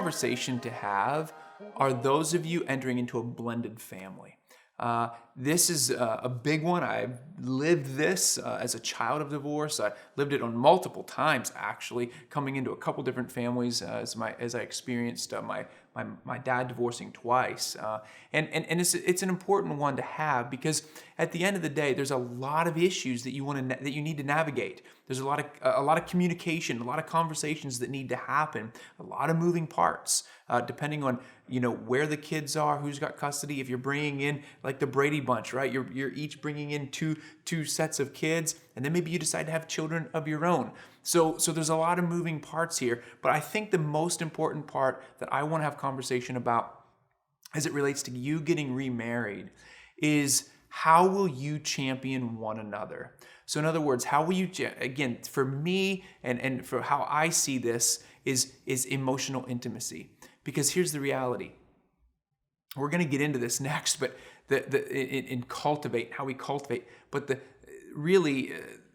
conversation to have are those of you entering into a blended family. This is a big one. I've lived this as a child of divorce. I lived it on multiple times, actually, coming into a couple different families as I experienced my dad divorcing twice. And it's an important one to have, because at the end of the day, there's a lot of issues that you need to navigate. There's a lot of communication, a lot of conversations that need to happen, a lot of moving parts, depending on where the kids are, who's got custody. If you're bringing in like the Brady Bunch, right? You're each bringing in two sets of kids, and then maybe you decide to have children of your own. So there's a lot of moving parts here, but I think the most important part that I want to have conversation about as it relates to you getting remarried is, how will you champion one another? So in other words, how will you, again, for me and for how I see this is emotional intimacy. Because here's the reality. We're going to get into this next, but how we cultivate. But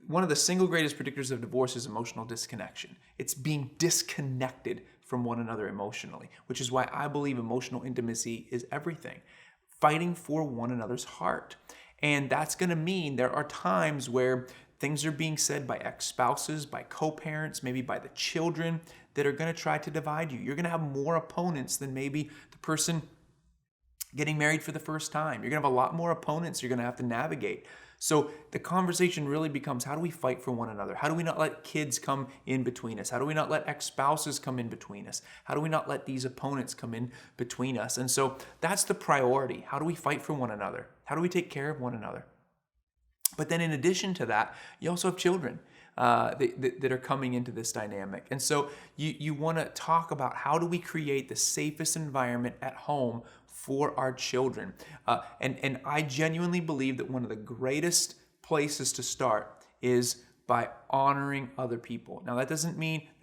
one of the single greatest predictors of divorce is emotional disconnection. It's being disconnected from one another emotionally, which is why I believe emotional intimacy is everything. Fighting for one another's heart. And that's going to mean there are times where things are being said by ex-spouses, by co-parents, maybe by the children, that are going to try to divide you. You're going to have more opponents than maybe the person getting married for the first time. You're going to have a lot more opponents you're going to have to navigate. So the conversation really becomes, how do we fight for one another? How do we not let kids come in between us? How do we not let ex-spouses come in between us? How do we not let these opponents come in between us? And so that's the priority. How do we fight for one another? How do we take care of one another? But then in addition to that, you also have children that are coming into this dynamic. And so you want to talk about, how do we create the safest environment at home for our children? And I genuinely believe that one of the greatest places to start is by honoring other people. Now, that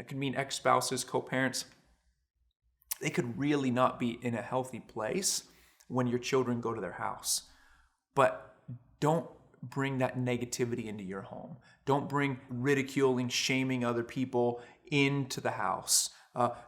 could mean ex-spouses, co-parents. They could really not be in a healthy place when your children go to their house. But don't bring that negativity into your home. Don't bring ridiculing, shaming other people into the house.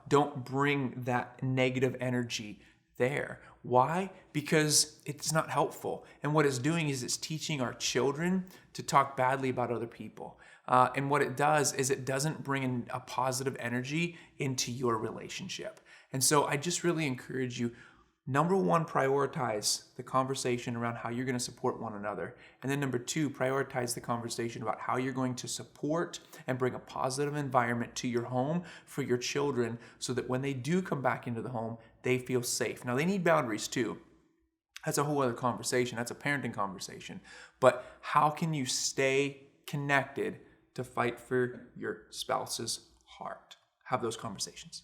Don't bring that negative energy there. Why? Because it's not helpful. And what it's doing is it's teaching our children to talk badly about other people. And what it does is it doesn't bring in a positive energy into your relationship. And so I just really encourage you, number one, prioritize the conversation around how you're going to support one another. And then number two, prioritize the conversation about how you're going to support and bring a positive environment to your home for your children, so that when they do come back into the home, they feel safe. Now, they need boundaries too. That's a whole other conversation. That's a parenting conversation. But how can you stay connected to fight for your spouse's heart? Have those conversations.